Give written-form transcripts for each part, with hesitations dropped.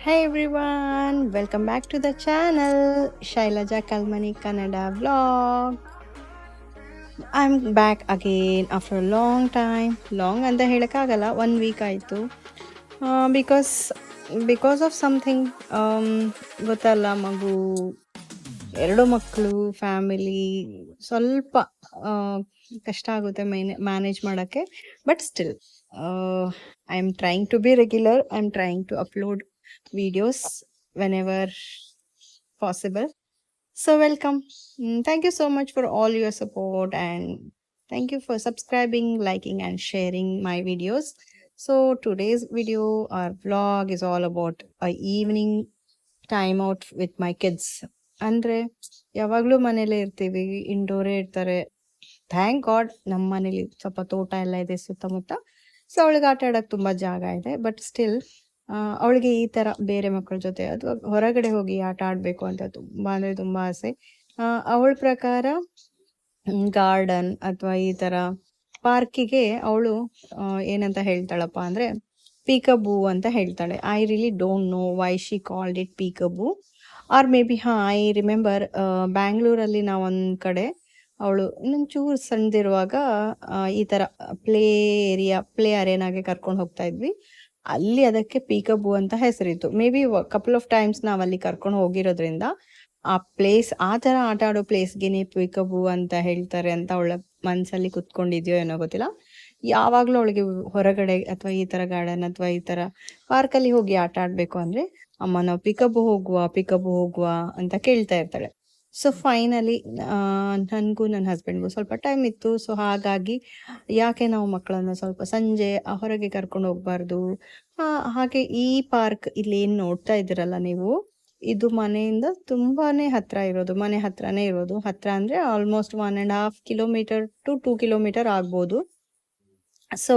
Hey everyone, welcome back to the channel Shailaja Kalmani Kannada vlog. I'm back again after a long time. Long ಅಂತ ಹೇಳಕ್ಕಾಗಲ್ಲ, 1 week ಆಯಿತು. Because because of something, ಗೊತ್ತಲ್ಲ, ಎರಡು ಮಕ್ಕಳು, family ಸ್ವಲ್ಪ ಕಷ್ಟ ಆಗುತ್ತೆ ಮ್ಯಾನೇಜ್ ಮಾಡೋಕ್ಕೆ. But still I am trying to be regular. I am trying to upload videos whenever possible. So welcome. Thank you so much for all your support, and thank you for subscribing, liking and sharing my videos. So today's video or vlog is all about a evening time out with my kids. ಅಂದ್ರೆ ಯಾವಾಗಲೂ ಮನೇಲೇ ಇರ್ತೀವಿ, ಇಂಡೋರೇ ಇರ್ತಾರೆ. Thank god ನಮ್ಮ ಮನೇಲಿ ಸ್ವಲ್ಪ ತೋಟ ಎಲ್ಲ ಇದೆ ಸುತ್ತಮುತ್ತ. ಸೊ ಅವಳಿಗೆ ಆಟ ಆಡೋಕ್ಕೆ ತುಂಬ ಜಾಗ ಇದೆ. ಬಟ್ ಸ್ಟಿಲ್ ಅವಳಿಗೆ ಈ ಥರ ಬೇರೆ ಮಕ್ಕಳ ಜೊತೆ ಅಥವಾ ಹೊರಗಡೆ ಹೋಗಿ ಆಟ ಆಡಬೇಕು ಅಂತ ತುಂಬ ಅಂದರೆ ತುಂಬ ಆಸೆ. ಅವಳ ಪ್ರಕಾರ ಗಾರ್ಡನ್ ಅಥವಾ ಈ ಥರ ಪಾರ್ಕಿಗೆ ಅವಳು ಏನಂತ ಹೇಳ್ತಾಳಪ್ಪ ಅಂದರೆ ಪೀಕಬೂ ಅಂತ ಹೇಳ್ತಾಳೆ. I really don't know why she called it peekaboo. Or maybe I remember ಬ್ಯಾಂಗ್ಳೂರಲ್ಲಿ ನಾವೊಂದು ಕಡೆ ಅವಳು ಇನ್ನೊಂದು ಚೂರು ಸಣ್ಣದಿರುವಾಗ ಈ ಥರ ಪ್ಲೇ ಅರೇನಾಗೆ ಕರ್ಕೊಂಡು ಹೋಗ್ತಾ ಇದ್ವಿ. ಅಲ್ಲಿ ಅದಕ್ಕೆ ಪೀಕಬೂ ಅಂತ ಹೆಸರಿತ್ತು. Maybe couple of times ನಾವು ಅಲ್ಲಿ ಕರ್ಕೊಂಡು ಹೋಗಿರೋದ್ರಿಂದ ಆ ಪ್ಲೇಸ್, ಆ ಥರ ಆಟ ಆಡೋ ಪ್ಲೇಸ್ಗೆನೆ ಪೀಕಬೂ ಅಂತ ಹೇಳ್ತಾರೆ ಅಂತ ಅವಳ ಮನಸ್ಸಲ್ಲಿ ಕುತ್ಕೊಂಡಿದ್ಯೋ ಏನೋ ಗೊತ್ತಿಲ್ಲ. ಯಾವಾಗಲೂ ಅವಳಿಗೆ ಹೊರಗಡೆ ಅಥವಾ ಈ ಥರ ಗಾರ್ಡನ್ ಅಥವಾ ಈ ಥರ ಪಾರ್ಕಲ್ಲಿ ಹೋಗಿ ಆಟ ಆಡಬೇಕು ಅಂದರೆ, ಅಮ್ಮ ನಾವು ಪೀಕಬೂ ಹೋಗುವ ಅಂತ ಕೇಳ್ತಾ ಇರ್ತಾಳೆ. ಸೊ ಫೈನಲಿ ನನಗೂ ನನ್ನ ಹಸ್ಬೆಂಡ್ಗೂ ಸ್ವಲ್ಪ ಟೈಮ್ ಇತ್ತು. ಸೊ ಹಾಗಾಗಿ ಯಾಕೆ ನಾವು ಮಕ್ಕಳನ್ನು ಸ್ವಲ್ಪ ಸಂಜೆ ಹೊರಗೆ ಕರ್ಕೊಂಡು ಹೋಗ್ಬಾರ್ದು. ಹಾಗೆ ಈ ಪಾರ್ಕ್ ಇಲ್ಲಿ ಏನು ನೋಡ್ತಾ ಇದ್ದೀರಲ್ಲ ನೀವು, ಇದು ಮನೆಯಿಂದ ತುಂಬಾನೇ ಹತ್ರ ಇರೋದು. ಮನೆ ಹತ್ರನೇ ಇರೋದು. ಹತ್ರ ಅಂದರೆ ಆಲ್ಮೋಸ್ಟ್ 1.5 ಕಿಲೋಮೀಟರ್ ಟು 2 ಕಿಲೋಮೀಟರ್ ಆಗ್ಬೋದು. ಸೊ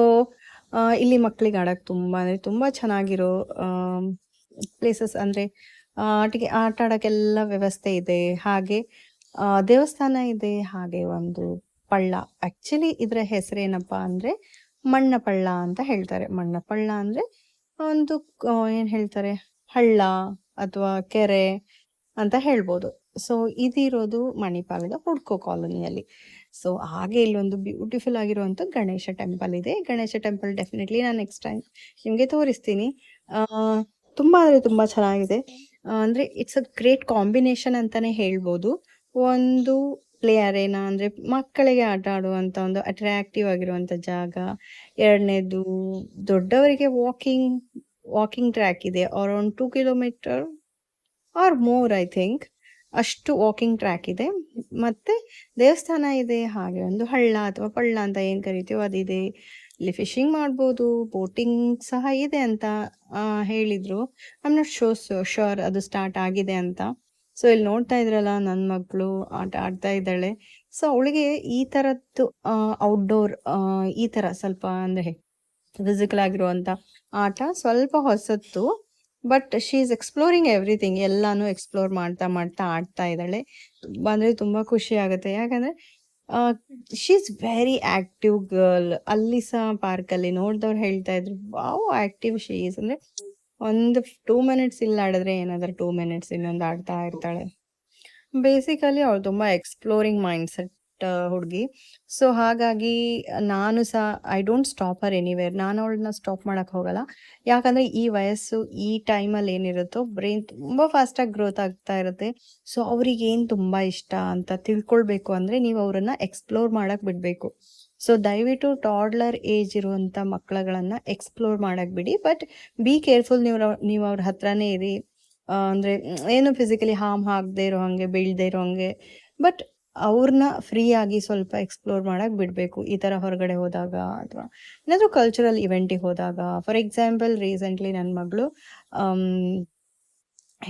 ಇಲ್ಲಿ ಮಕ್ಕಳಿಗೆ ಆಡೋಕ್ಕೆ ತುಂಬ ಚೆನ್ನಾಗಿರೋ ಪ್ಲೇಸಸ್. ಅಂದರೆ ಆಟ ಆಡೋಕ್ಕೆಲ್ಲ ವ್ಯವಸ್ಥೆ ಇದೆ. ಹಾಗೆ ದೇವಸ್ಥಾನ ಇದೆ. ಹಾಗೆ ಒಂದು ಪಳ್ಳ. ಆ್ಯಕ್ಚುಲಿ ಇದರ ಹೆಸರೇನಪ್ಪ ಅಂದರೆ ಮಣ್ಣಪಳ್ಳ ಅಂತ ಹೇಳ್ತಾರೆ. ಮಣ್ಣಪಳ್ಳ ಅಂದರೆ ಒಂದು ಏನು ಹೇಳ್ತಾರೆ, ಹಳ್ಳ ಅಥವಾ ಕೆರೆ ಅಂತ ಹೇಳ್ಬೋದು. ಸೊ ಇದಿರೋದು ಮಣಿಪಾಲದ ಹುಡ್ಕೋ ಕಾಲೋನಿಯಲ್ಲಿ. ಸೊ ಹಾಗೆ ಇಲ್ಲೊಂದು ಬ್ಯೂಟಿಫುಲ್ ಆಗಿರುವಂಥ ಗಣೇಶ ಟೆಂಪಲ್ ಇದೆ. ಗಣೇಶ ಟೆಂಪಲ್ ಡೆಫಿನೆಟ್ಲಿ ನಾನು ನೆಕ್ಸ್ಟ್ ಟೈಮ್ ನಿಮಗೆ ತೋರಿಸ್ತೀನಿ. ತುಂಬ ಅಂದರೆ ತುಂಬ ಚೆನ್ನಾಗಿದೆ. ಅಂದರೆ ಇಟ್ಸ್ ಅ ಗ್ರೇಟ್ ಕಾಂಬಿನೇಷನ್ ಅಂತಲೇ ಹೇಳ್ಬೋದು. ಒಂದು ಪ್ಲೇ ಅರೇನಾ ಅಂದರೆ ಮಕ್ಕಳಿಗೆ ಆಟ ಆಡುವಂಥ ಒಂದು ಅಟ್ರಾಕ್ಟಿವ್ ಆಗಿರುವಂಥ ಜಾಗ. ಎರಡನೇದು ದೊಡ್ಡವರಿಗೆ ವಾಕಿಂಗ್ ಟ್ರ್ಯಾಕ್ ಇದೆ. Around 2 kilometre or more I think, ಅಷ್ಟು ವಾಕಿಂಗ್ ಟ್ರ್ಯಾಕ್ ಇದೆ. ಮತ್ತು ದೇವಸ್ಥಾನ ಇದೆ. ಹಾಗೆ ಒಂದು ಹಳ್ಳ ಅಥವಾ ಪಳ್ಳ ಅಂತ ಏನು ಕರಿತೀವೋ ಅದಿದೆ. ಇಲ್ಲಿ ಫಿಶಿಂಗ್ ಮಾಡ್ಬೋದು, ಬೋಟಿಂಗ್ ಸಹ ಇದೆ ಅಂತ ಹೇಳಿದರು. ಐ ಆಮ್ ನಾಟ್ ಶೋರ್ ಅದು ಸ್ಟಾರ್ಟ್ ಆಗಿದೆ ಅಂತ. ಸೊ ಇಲ್ಲಿ ನೋಡ್ತಾ ಇದ್ರಲ್ಲ, ನನ್ನ ಮಗಳು ಆಟ ಆಡ್ತಾ ಇದ್ದಾಳೆ. ಸೊ ಅವಳಿಗೆ ಈ ಥರದ್ದು ಔಟ್ಡೋರ್ ಈ ಥರ ಸ್ವಲ್ಪ ಅಂದರೆ ಫಿಸಿಕಲ್ ಆಗಿರುವಂಥ ಆಟ ಸ್ವಲ್ಪ ಹೊಸತ್ತು. But she is exploring everything. ಎಲ್ಲಾನು ಎಕ್ಸ್ಪ್ಲೋರ್ ಮಾಡ್ತಾ ಆಡ್ತಾ ಇದ್ದಾಳೆ. ತುಂಬ ಅಂದರೆ ತುಂಬ ಖುಷಿ ಆಗುತ್ತೆ. ಯಾಕಂದರೆ she is very active girl. ಅಲ್ಲಿ ಸಹ ಪಾರ್ಕಲ್ಲಿ ನೋಡಿದವ್ರು ಹೇಳ್ತಾ ಇದ್ರು, ವಾವ್ ಆ್ಯಕ್ಟಿವ್ ಶಿ ಈಸ್. ಅಂದರೆ ಒಂದು 2 ಮಿನಿಟ್ಸ್ ಇಲ್ಲಿ ಆಡಿದ್ರೆ ಏನಾದರೂ 2 ಮಿನಿಟ್ಸ್ ಇನ್ನೊಂದು ಆಡ್ತಾ ಇರ್ತಾಳೆ. ಬೇಸಿಕಲಿ ಅವಳು ತುಂಬ ಎಕ್ಸ್ಪ್ಲೋರಿಂಗ್ ಮೈಂಡ್ಸೆಟ್ ಹುಡುಗಿ. ಸೊ ಹಾಗಾಗಿ ನಾನು ಸಹ I don't stop Har anywhere. ನಾನು ಅವಳನ್ನ ಸ್ಟಾಪ್ ಮಾಡೋಕ್ಕೆ ಹೋಗಲ್ಲ. ಯಾಕಂದರೆ ಈ ವಯಸ್ಸು, ಈ ಟೈಮಲ್ಲಿ ಏನಿರುತ್ತೋ ಬ್ರೈನ್ ತುಂಬ ಫಾಸ್ಟಾಗಿ ಗ್ರೋತ್ ಆಗ್ತಾ ಇರುತ್ತೆ. ಸೊ ಅವ್ರಿಗೆ ಏನು ತುಂಬ ಇಷ್ಟ ಅಂತ ತಿಳ್ಕೊಳ್ಬೇಕು ಅಂದರೆ ನೀವು ಅವರನ್ನು ಎಕ್ಸ್ಪ್ಲೋರ್ ಮಾಡೋಕ್ಕೆ ಬಿಡಬೇಕು. ಸೊ ದಯವಿಟ್ಟು ಟಾಡ್ಲರ್ ಏಜ್ ಇರುವಂಥ ಮಕ್ಕಳುಗಳನ್ನು ಎಕ್ಸ್ಪ್ಲೋರ್ ಮಾಡೋಕ್ಕೆ ಬಿಡಿ. But be careful. ನೀವು ಅವ್ರ ಹತ್ರನೇ ಇರಿ. ಅಂದರೆ ಏನು ಫಿಸಿಕಲಿ ಹಾರ್ಮ್ ಆಗದೆ ಇರೋ ಹಾಗೆ, ಬೀಳದೆ ಇರೋ ಹಾಗೆ. ಬಟ್ ಅವ್ರನ್ನ ಫ್ರೀಯಾಗಿ ಸ್ವಲ್ಪ ಎಕ್ಸ್ಪ್ಲೋರ್ ಮಾಡೋಕ್ಕೆ ಬಿಡಬೇಕು. ಈ ಥರ ಹೊರಗಡೆ ಹೋದಾಗ ಅಥವಾ ಏನಾದರೂ ಕಲ್ಚರಲ್ ಇವೆಂಟಿಗೆ ಹೋದಾಗ. ಫಾರ್ ಎಕ್ಸಾಂಪಲ್ ರೀಸೆಂಟ್ಲಿ ನನ್ನ ಮಗಳು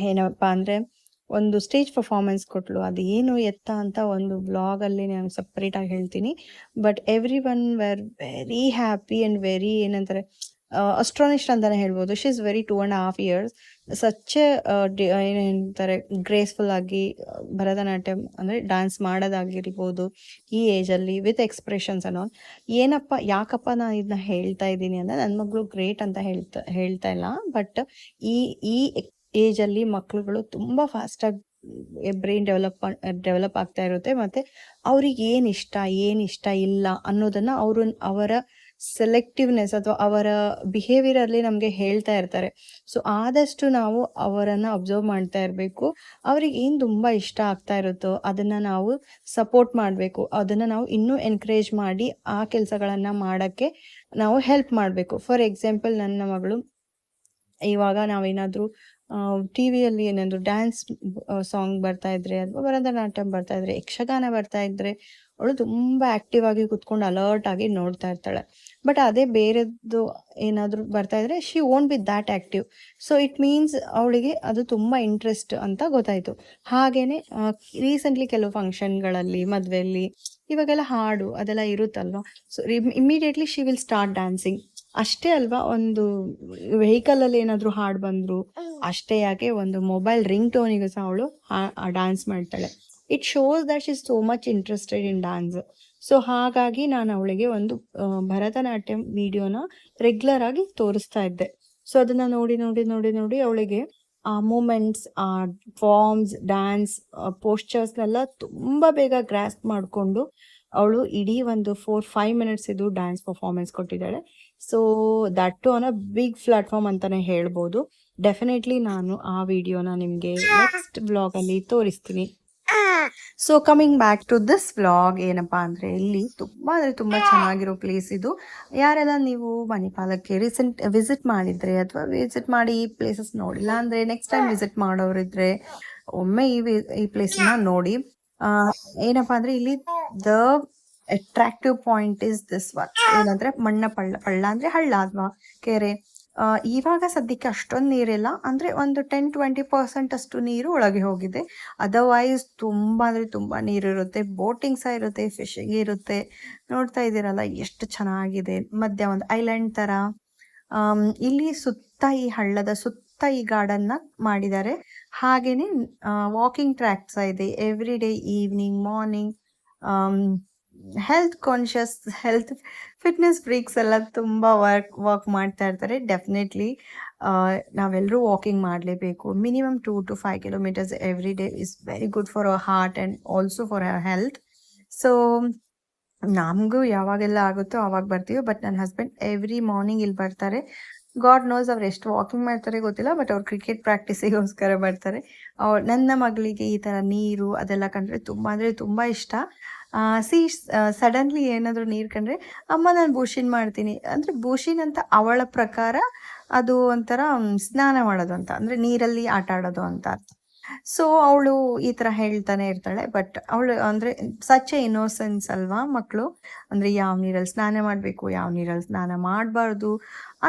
ಏನಪ್ಪ ಅಂದರೆ ಒಂದು ಸ್ಟೇಜ್ ಪರ್ಫಾರ್ಮೆನ್ಸ್ ಕೊಟ್ಟಳು. ಅದು ಏನು ಎತ್ತ ಅಂತ ಒಂದು ಬ್ಲಾಗಲ್ಲಿ ನಾನು ಸಪ್ರೇಟಾಗಿ ಹೇಳ್ತೀನಿ. But every one were very happy and very ಏನಂತಾರೆ ಅಸ್ಟ್ರಾನಿಸ್ಟ್ ಅಂತಲೇ ಹೇಳ್ಬೋದು. She is very 2.5 years. Such ಏನಂತಾರೆ ಗ್ರೇಸ್ಫುಲ್ ಆಗಿ ಭರತನಾಟ್ಯಂ ಅಂದರೆ ಡ್ಯಾನ್ಸ್ ಮಾಡೋದಾಗಿರ್ಬೋದು ಈ ಏಜಲ್ಲಿ ವಿತ್ ಎಕ್ಸ್ಪ್ರೆಷನ್ಸ್ ಅನ್ನೋ. ಏನಪ್ಪ ಯಾಕಪ್ಪ ನಾನು ಇದನ್ನ ಹೇಳ್ತಾ ಇದ್ದೀನಿ ಅಂದರೆ ನನ್ನ ಮಗಳು ಗ್ರೇಟ್ ಅಂತ ಹೇಳ್ತಾ ಇಲ್ಲ, ಬಟ್ ಈ ಈ ಏಜಲ್ಲಿ ಮಕ್ಳುಗಳು ತುಂಬ ಫಾಸ್ಟಾಗಿ ಬ್ರೈನ್ ಡೆವಲಪ್ ಆಗ್ತಾ ಇರುತ್ತೆ. ಮತ್ತು ಅವ್ರಿಗೆ ಏನಿಷ್ಟ ಇಲ್ಲ ಅನ್ನೋದನ್ನು ಅವರ ಸೆಲೆಕ್ಟಿವ್ನೆಸ್ ಅಥವಾ ಅವರ ಬಿಹೇವಿಯರಲ್ಲಿ ನಮಗೆ ಹೇಳ್ತಾ ಇರ್ತಾರೆ. ಸೊ ಆದಷ್ಟು ನಾವು ಅವರನ್ನು ಅಬ್ಸರ್ವ್ ಮಾಡ್ತಾ ಇರಬೇಕು. ಅವ್ರಿಗೆ ಏನು ತುಂಬ ಇಷ್ಟ ಆಗ್ತಾ ಇರುತ್ತೋ ಅದನ್ನು ನಾವು ಸಪೋರ್ಟ್ ಮಾಡಬೇಕು. ಅದನ್ನು ನಾವು ಇನ್ನೂ ಎನ್ಕರೇಜ್ ಮಾಡಿ ಆ ಕೆಲಸಗಳನ್ನು ಮಾಡೋಕ್ಕೆ ನಾವು ಹೆಲ್ಪ್ ಮಾಡಬೇಕು. ಫಾರ್ ಎಕ್ಸಾಂಪಲ್, ನನ್ನ ಮಗಳು ಇವಾಗ ನಾವೇನಾದರೂ ಟಿ ವಿಯಲ್ಲಿ ಏನಾದರೂ ಡ್ಯಾನ್ಸ್ ಸಾಂಗ್ ಬರ್ತಾ ಇದ್ರೆ ಅಥವಾ ಭರತನಾಟ್ಯಂ ಬರ್ತಾ ಇದ್ರೆ, ಯಕ್ಷಗಾನ ಬರ್ತಾ ಇದ್ರೆ ಅವಳು ತುಂಬ ಆ್ಯಕ್ಟಿವ್ ಆಗಿ ಕುತ್ಕೊಂಡು ಅಲರ್ಟ್ ಆಗಿ ನೋಡ್ತಾ ಇರ್ತಾಳೆ. ಬಟ್ ಅದೇ ಬೇರೆದ್ದು ಏನಾದರೂ ಬರ್ತಾ ಇದ್ರೆ she won't B that active. So it means ಅವಳಿಗೆ ಅದು ತುಂಬ ಇಂಟ್ರೆಸ್ಟ್ ಅಂತ ಗೊತ್ತಾಯಿತು. ಹಾಗೆಯೇ ರೀಸೆಂಟ್ಲಿ ಕೆಲವು ಫಂಕ್ಷನ್ಗಳಲ್ಲಿ, ಮದುವೆಯಲ್ಲಿ ಇವಾಗೆಲ್ಲ ಹಾಡು ಅದೆಲ್ಲ ಇರುತ್ತಲ್ವ, so immediately she will start dancing. ಅಷ್ಟೇ ಅಲ್ವಾ, ಒಂದು ವೆಹಿಕಲಲ್ಲಿ ಏನಾದರೂ ಹಾಡು ಬಂದರು ಅಷ್ಟೇ ಯಾಕೆ ಒಂದು ಮೊಬೈಲ್ ರಿಂಗ್ ಟೋನಿಗೂ ಸಹ ಅವಳು ಡ್ಯಾನ್ಸ್ ಮಾಡ್ತಾಳೆ. It shows that she is so much interested in dance. So ಹಾಗಾಗಿ ನಾನು ಅವಳಿಗೆ ಒಂದು ಭರತನಾಟ್ಯಂ ವಿಡಿಯೋನ ರೆಗ್ಯುಲರ್ ಆಗಿ ತೋರಿಸ್ತಾ ಇದ್ದೆ. ಸೊ ಅದನ್ನು ನೋಡಿ ನೋಡಿ ನೋಡಿ ನೋಡಿ ಅವಳಿಗೆ ಆ ಮೂಮೆಂಟ್ಸ್, ಆ ಫಾರ್ಮ್ಸ್, ಡ್ಯಾನ್ಸ್ ಪೋಸ್ಚರ್ಸ್ನೆಲ್ಲ ತುಂಬ ಬೇಗ ಗ್ರಾಸ್ಪ್ ಮಾಡಿಕೊಂಡು ಅವಳು ಇಡೀ ಒಂದು 4-5 minutes ಇದು ಡ್ಯಾನ್ಸ್ ಪರ್ಫಾರ್ಮೆನ್ಸ್ ಕೊಟ್ಟಿದ್ದಾಳೆ. So that too on a big platform ಅಂತಲೇ ಹೇಳ್ಬೋದು. ಡೆಫಿನೆಟ್ಲಿ ನಾನು ಆ ವಿಡಿಯೋನ ನಿಮಗೆ ನೆಕ್ಸ್ಟ್ ವ್ಲಾಗಲ್ಲಿ ತೋರಿಸ್ತೀನಿ. So coming back to this vlog, ಏನಪ್ಪ ಅಂದರೆ ಇಲ್ಲಿ ತುಂಬ ಚೆನ್ನಾಗಿರೋ ಪ್ಲೇಸ್ ಇದು. ಯಾರೆಲ್ಲ ನೀವು ಮಣಿಪಾಲಕ್ಕೆ ರೀಸೆಂಟ್ ವಿಸಿಟ್ ಮಾಡಿದರೆ ಅಥವಾ ವಿಸಿಟ್ ಮಾಡಿ ಈ ಪ್ಲೇಸಸ್ ನೋಡಿಲ್ಲ ಅಂದರೆ ನೆಕ್ಸ್ಟ್ ಟೈಮ್ ವಿಸಿಟ್ ಮಾಡೋರಿದ್ರೆ ಒಮ್ಮೆ ಈ ಪ್ಲೇಸನ್ನ ನೋಡಿ. ಏನಪ್ಪ ಅಂದರೆ ಇಲ್ಲಿ the attractive point is this one. ಏನಂದರೆ ಮಣ್ಣ ಪಳ್ಳ ಅಂದರೆ ಹಳ್ಳ ಅಥವಾ ಕೆರೆ. ಇವಾಗ ಸದ್ಯಕ್ಕೆ ಅಷ್ಟೊಂದು ನೀರಿಲ್ಲ, ಅಂದರೆ ಒಂದು 10-20% ಅಷ್ಟು ನೀರು ಒಳಗೆ ಹೋಗಿದೆ. ಅದರ್ವೈಸ್ ತುಂಬ ಅಂದರೆ ತುಂಬ ನೀರಿರುತ್ತೆ. ಬೋಟಿಂಗ್ ಸಹ ಇರುತ್ತೆ, ಫಿಶಿಂಗ್ ಇರುತ್ತೆ. ನೋಡ್ತಾ ಇದ್ದೀರಲ್ಲ ಎಷ್ಟು ಚೆನ್ನಾಗಿದೆ. ಮಧ್ಯ ಒಂದು ಐಲ್ಯಾಂಡ್ ಥರ ಇಲ್ಲಿ ಸುತ್ತ ಈ ಹಳ್ಳದ ಸುತ್ತ ಈ ಗಾರ್ಡನ್ನ ಮಾಡಿದ್ದಾರೆ. ಹಾಗೆಯೇ ವಾಕಿಂಗ್ ಟ್ರ್ಯಾಕ್ಸ್ ಇದೆ. Every day evening, morning health conscious, fitness freaks ಎಲ್ಲ ತುಂಬ ವಾಕ್ ಮಾಡ್ತಾ ಇರ್ತಾರೆ. ಡೆಫಿನೆಟ್ಲಿ ನಾವೆಲ್ಲರೂ ವಾಕಿಂಗ್ ಮಾಡಲೇಬೇಕು. Minimum 2 to 5 kilometers every day is very good for our heart and also for our health. So ನಮಗೂ ಯಾವಾಗೆಲ್ಲ ಆಗುತ್ತೋ ಆವಾಗ ಬರ್ತೀವಿ. ಬಟ್ ನನ್ನ ಹಸ್ಬೆಂಡ್ ಎವ್ರಿ ಮಾರ್ನಿಂಗ್ ಇಲ್ಲಿ ಬರ್ತಾರೆ. ಗಾಡ್ ನೋಸ್ ಅವ್ರು ಎಷ್ಟು ವಾಕಿಂಗ್ ಮಾಡ್ತಾರೆ ಗೊತ್ತಿಲ್ಲ, ಬಟ್ ಅವ್ರು ಕ್ರಿಕೆಟ್ ಪ್ರಾಕ್ಟೀಸಿಗೋಸ್ಕರ ಬರ್ತಾರೆ. ನನ್ನ ಮಗಳಿಗೆ ಈ ಥರ ನೀರು ಅದೆಲ್ಲ ಕಂಡ್ರೆ ತುಂಬ ಅಂದರೆ ತುಂಬ ಇಷ್ಟ. ಸಡನ್ಲಿ ಏನಾದರೂ ನೀರು ಕಂಡ್ರೆ ಅಮ್ಮ ನಾನು ಬೂಶಿನ್ ಮಾಡ್ತೀನಿ ಅಂದರೆ, ಬೂಶಿನ್ ಅಂತ ಅವಳ ಪ್ರಕಾರ ಅದು ಒಂಥರ ಸ್ನಾನ ಮಾಡೋದು ಅಂತ, ಅಂದರೆ ನೀರಲ್ಲಿ ಆಟ ಆಡೋದು ಅಂತ ಅರ್ಥ. ಸೊ ಅವಳು ಈ ಥರ ಹೇಳ್ತಾನೆ ಇರ್ತಾಳೆ. ಬಟ್ ಅವಳು ಅಂದರೆ ಸಚ್ ಎ ಇನ್ನೋಸೆನ್ಸ್ ಅಲ್ವಾ ಮಕ್ಕಳು, ಅಂದರೆ ಯಾವ ನೀರಲ್ಲಿ ಸ್ನಾನ ಮಾಡಬೇಕು, ಯಾವ ನೀರಲ್ಲಿ ಸ್ನಾನ ಮಾಡಬಾರ್ದು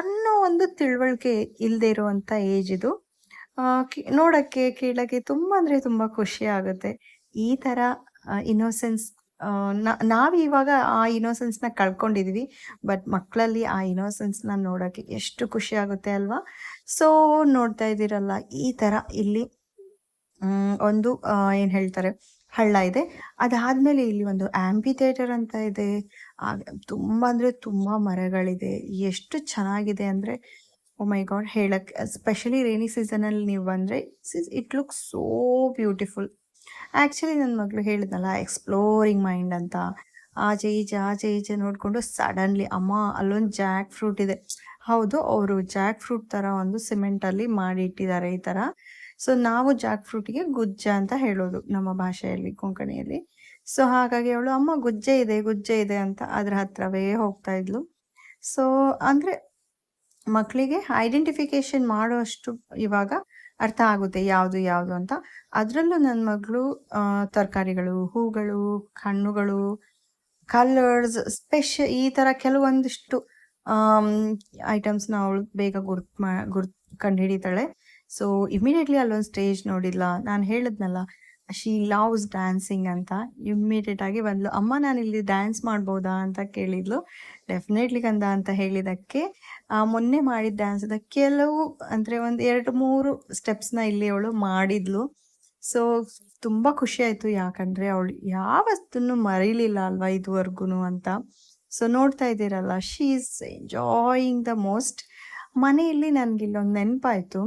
ಅನ್ನೋ ಒಂದು ತಿಳುವಳಿಕೆ ಇಲ್ಲದೆ ಇರುವಂಥ ಏಜ್ ಇದು. ನೋಡೋಕ್ಕೆ ಕೇಳೋಕ್ಕೆ ತುಂಬ ಅಂದರೆ ತುಂಬ ಖುಷಿ ಆಗುತ್ತೆ. ಈ ಥರ ಇನ್ನೋಸೆನ್ಸ್ ನಾವು ಇವಾಗ ಆ ಇನ್ನೋಸೆನ್ಸ್ನ ಕಳ್ಕೊಂಡಿದ್ವಿ. ಬಟ್ ಮಕ್ಕಳಲ್ಲಿ ಆ ಇನ್ನೋಸೆನ್ಸ್ನ ನೋಡೋಕ್ಕೆ ಎಷ್ಟು ಖುಷಿ ಆಗುತ್ತೆ ಅಲ್ವಾ. ಸೊ ನೋಡ್ತಾ ಇದ್ದೀರಲ್ಲ, ಈ ಥರ ಇಲ್ಲಿ ಒಂದು ಏನು ಹೇಳ್ತಾರೆ ಹಳ್ಳ ಇದೆ. ಅದಾದಮೇಲೆ ಇಲ್ಲಿ ಒಂದು ಆ್ಯಂಪಿ ಥಿಯೇಟರ್ ಅಂತ ಇದೆ. ತುಂಬ ಅಂದರೆ ತುಂಬ ಮರಗಳಿದೆ. ಎಷ್ಟು ಚೆನ್ನಾಗಿದೆ ಅಂದರೆ ಓ ಮೈ ಗಾಡ್, ಹೇಳಕ್ಕೆ. ಸ್ಪೆಷಲಿ ರೇನಿ ಸೀಸನಲ್ಲಿ ನೀವು ಬಂದರೆ it looks so beautiful. Actually ನನ್ನ ಮಗಳು ಹೇಳಿದ್ನಲ್ಲ ಎಕ್ಸ್ಪ್ಲೋರಿಂಗ್ ಮೈಂಡ್ ಅಂತ, ಆಚೆ ಈಚೆ ನೋಡಿಕೊಂಡು ಸಡನ್ಲಿ ಅಮ್ಮ ಅಲ್ಲೊಂದು ಜಾಕ್ ಫ್ರೂಟ್ ಇದೆ. ಹೌದು, ಅವರು ಜಾಕ್ ಫ್ರೂಟ್ ಥರ ಒಂದು ಸಿಮೆಂಟಲ್ಲಿ ಮಾಡಿ ಇಟ್ಟಿದ್ದಾರೆ ಈ ಥರ. ಸೊ ನಾವು ಜಾಕ್ ಫ್ರೂಟಿಗೆ ಗುಜ್ಜ ಅಂತ ಹೇಳೋದು ನಮ್ಮ ಭಾಷೆಯಲ್ಲಿ, ಕೊಂಕಣಿಯಲ್ಲಿ. ಸೊ ಹಾಗಾಗಿ ಅವಳು ಅಮ್ಮ ಗುಜ್ಜೆ ಇದೆ ಅಂತ ಅದ್ರ ಹತ್ರವೇ ಹೋಗ್ತಾ ಇದ್ಲು. ಸೊ ಅಂದರೆ ಮಕ್ಕಳಿಗೆ ಐಡೆಂಟಿಫಿಕೇಶನ್ ಮಾಡೋಷ್ಟು ಇವಾಗ ಅರ್ಥ ಆಗುತ್ತೆ ಯಾವುದು ಅಂತ. ಅದರಲ್ಲೂ ನನ್ನ ಮಗಳು ತರಕಾರಿಗಳು, ಹೂಗಳು, ಹಣ್ಣುಗಳು, ಕಲರ್ಸ್, ಈ ಥರ ಕೆಲವೊಂದಿಷ್ಟು ಐಟಮ್ಸ್ನ ಅವಳು ಬೇಗ ಗುರ್ತು ಕಂಡು ಹಿಡಿತಾಳೆ. ಸೊ ಇಮಿಡಿಯೇಟ್ಲಿ ಅಲ್ಲೊಂದು ಸ್ಟೇಜ್ ನೋಡಿಲ್ಲ, ನಾನು ಹೇಳಿದ್ನಲ್ಲ ಶಿ ಲವ್ಸ್ ಡ್ಯಾನ್ಸಿಂಗ್ ಅಂತ. ಇಮ್ಮಿಡಿಯೇಟ್ ಆಗಿ ಬಂದ್ಲು, ಅಮ್ಮ ನಾನಿಲ್ಲಿ ಡ್ಯಾನ್ಸ್ ಮಾಡ್ಬೋದಾ ಅಂತ ಕೇಳಿದ್ಲು. ಡೆಫಿನೆಟ್ಲಿ ಕಂದ ಅಂತ ಹೇಳಿದಕ್ಕೆ ಮೊನ್ನೆ ಮಾಡಿದ ಡ್ಯಾನ್ಸ್ದ ಕೆಲವು ಅಂದರೆ ಒಂದು 2-3 ಸ್ಟೆಪ್ಸ್ನ ಇಲ್ಲಿ ಅವಳು ಮಾಡಿದ್ಲು. ಸೊ ತುಂಬ ಖುಷಿ ಆಯಿತು, ಯಾಕಂದರೆ ಅವಳು ಯಾವತ್ತೂ ಮರೀಲಿಲ್ಲ ಅಲ್ವಾ ಇದುವರೆಗೂ ಅಂತ. ಸೊ ನೋಡ್ತಾ ಇದ್ದೀರಲ್ಲ, she is enjoying the most. ಮನೆಯಲ್ಲಿ ನನಗೆ ಇಲ್ಲೊಂದು ನೆನಪಾಯಿತು.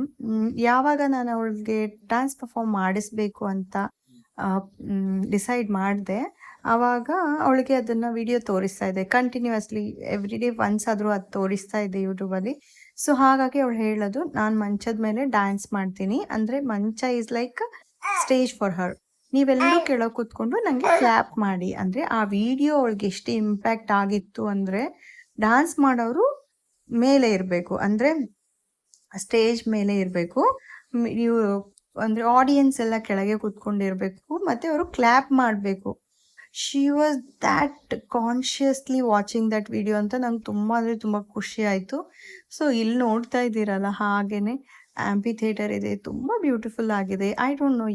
ಯಾವಾಗ ನಾನು ಅವಳಿಗೆ ಡ್ಯಾನ್ಸ್ ಪರ್ಫಾರ್ಮ್ ಮಾಡಿಸ್ಬೇಕು ಅಂತ ಡಿಸೈಡ್ ಮಾಡಿದೆ, ಆವಾಗ ಅವಳಿಗೆ ಅದನ್ನು ವಿಡಿಯೋ ತೋರಿಸ್ತಾ ಇದ್ದೆ ಕಂಟಿನ್ಯೂಸ್ಲಿ. ಎವ್ರಿ ಡೇ ಒನ್ಸ್ ಆದರೂ ಅದು ತೋರಿಸ್ತಾ ಇದ್ದೆ ಯೂಟ್ಯೂಬಲ್ಲಿ. ಸೊ ಹಾಗಾಗಿ ಅವಳು ಹೇಳೋದು, ನಾನು ಮಂಚದ ಮೇಲೆ ಡ್ಯಾನ್ಸ್ ಮಾಡ್ತೀನಿ, ಅಂದರೆ ಮಂಚ is like stage for her. ನೀವೆಲ್ಲರೂ ಕೆಳಗೆ ಕೂತ್ಕೊಂಡು ನನಗೆ ಕ್ಲ್ಯಾಪ್ ಮಾಡಿ. ಅಂದರೆ ಆ ವಿಡಿಯೋ ಅವಳಿಗೆ ಎಷ್ಟು ಇಂಪ್ಯಾಕ್ಟ್ ಆಗಿತ್ತು ಅಂದರೆ, ಡ್ಯಾನ್ಸ್ ಮಾಡೋರು ಮೇಲೆ ಇರಬೇಕು, ಅಂದರೆ ಸ್ಟೇಜ್ ಮೇಲೆ ಇರಬೇಕು, ನೀವು ಅಂದರೆ ಆಡಿಯನ್ಸ್ ಎಲ್ಲ ಕೆಳಗೆ ಕೂತ್ಕೊಂಡಿರಬೇಕು, ಮತ್ತು ಅವರು ಕ್ಲ್ಯಾಪ್ ಮಾಡಬೇಕು. She was that consciously watching that video ಅಂತ ನಂಗೆ ತುಂಬ ಅಂದರೆ ತುಂಬ ಖುಷಿ ಆಯಿತು. ಸೊ ಇಲ್ಲಿ ನೋಡ್ತಾ ಇದ್ದೀರಲ್ಲ, ಹಾಗೇ ಆಂಪಿ ಥಿಯೇಟರ್ ಇದೆ, ತುಂಬ ಬ್ಯೂಟಿಫುಲ್ ಆಗಿದೆ. I don't know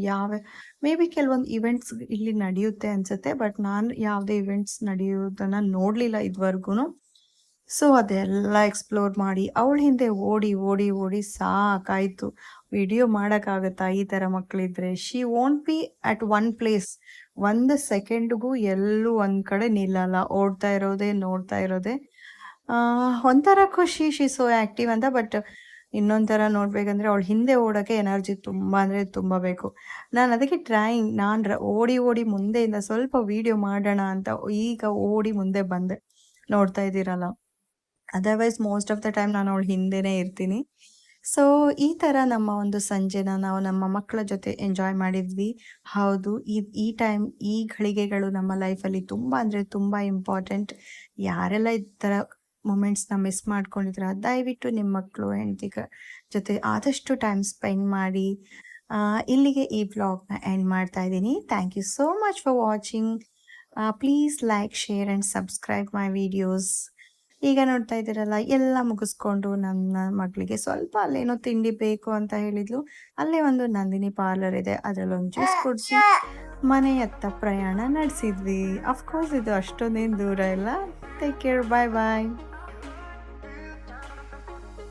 may be ಕೆಲವೊಂದು ಇವೆಂಟ್ಸ್ ಇಲ್ಲಿ ನಡೆಯುತ್ತೆ ಅನಿಸುತ್ತೆ, ಬಟ್ ನಾನು ಯಾವುದೇ ಇವೆಂಟ್ಸ್ ನಡೆಯೋದನ್ನು ನೋಡಲಿಲ್ಲ ಇದುವರೆಗೂ. ಸೊ ಅದೆಲ್ಲ ಎಕ್ಸ್ಪ್ಲೋರ್ ಮಾಡಿ ಅವಳ ಹಿಂದೆ ಓಡಿ ಓಡಿ ಓಡಿ ಸಾಕಾಯಿತು. ವಿಡಿಯೋ ಮಾಡೋಕ್ಕಾಗತ್ತಾ ಈ ಥರ ಮಕ್ಕಳಿದ್ರೆ? She won't be at one place, 1 ಸೆಕೆಂಡ್ಗೂ ಎಲ್ಲೂ ಒಂದು ಕಡೆ ನಿಲ್ಲಲ್ಲ, ಓಡ್ತಾ ಇರೋದೇ ನೋಡ್ತಾ ಇರೋದೇ. ಒಂಥರ ಖುಷಿ, ಶಿ ಸೋ ಆ್ಯಕ್ಟಿವ್ ಅಂತ. ಬಟ್ ಇನ್ನೊಂಥರ ನೋಡಬೇಕಂದ್ರೆ ಅವಳ ಹಿಂದೆ ಓಡೋಕ್ಕೆ ಎನರ್ಜಿ ತುಂಬ ಅಂದರೆ ತುಂಬ ಬೇಕು. ನಾನು ಅದಕ್ಕೆ ನಾನು ಓಡಿ ಓಡಿ ಮುಂದೆಯಿಂದ ಸ್ವಲ್ಪ ವಿಡಿಯೋ ಮಾಡೋಣ ಅಂತ ಈಗ ಓಡಿ ಮುಂದೆ ಬಂದೆ. ನೋಡ್ತಾ ಇದ್ದೀರಲ್ಲ, otherwise most of the time ನಾನು ಅವಳ ಹಿಂದೆನೇ ಇರ್ತೀನಿ. ಸೊ ಈ ಥರ ನಮ್ಮ ಒಂದು ಸಂಜೆನ ನಾವು ನಮ್ಮ ಮಕ್ಕಳ ಜೊತೆ ಎಂಜಾಯ್ ಮಾಡಿದ್ವಿ. ಹೌದು, ಈ ಟೈಮ್, ಈ ಘಳಿಗೆಗಳು ನಮ್ಮ ಲೈಫಲ್ಲಿ ತುಂಬ ಅಂದರೆ ತುಂಬ ಇಂಪಾರ್ಟೆಂಟ್. ಯಾರೆಲ್ಲ ಈ ಥರ ಮೂಮೆಂಟ್ಸ್ನ ಮಿಸ್ ಮಾಡ್ಕೊಂಡಿದ್ರ, ದಯವಿಟ್ಟು ನಿಮ್ಮ ಮಕ್ಕಳು ಹೆಂಡತಿ ಜೊತೆ ಆದಷ್ಟು ಟೈಮ್ ಸ್ಪೆಂಡ್ ಮಾಡಿ. ಇಲ್ಲಿಗೆ ಈ ವ್ಲಾಗ್ನ ಎಂಡ್ ಮಾಡ್ತಾ ಇದ್ದೀನಿ. Thank you so much for watching. Please like, share and subscribe my videos. ಈಗ ನೋಡ್ತಾ ಇದ್ದೀರಲ್ಲ, ಎಲ್ಲ ಮುಗಿಸ್ಕೊಂಡು ನನ್ನ ಮಗಳಿಗೆ ಸ್ವಲ್ಪ ಅಲ್ಲೇನೋ ತಿಂಡಿ ಬೇಕು ಅಂತ ಹೇಳಿದ್ಲು. ಅಲ್ಲೇ ಒಂದು ನಂದಿನಿ ಪಾರ್ಲರ್ ಇದೆ, ಅದರಲ್ಲೊಂದು ಜ್ಯೂಸ್ ಕುಡಿಸಿ ಮನೆಯತ್ತ ಪ್ರಯಾಣ ನಡೆಸಿದ್ವಿ. ಅಫ್ಕೋರ್ಸ್ ಇದು ಅಷ್ಟೊಂದೇನು ದೂರ ಇಲ್ಲ. ಟೇಕ್ ಕೇರ್, ಬಾಯ್ ಬಾಯ್.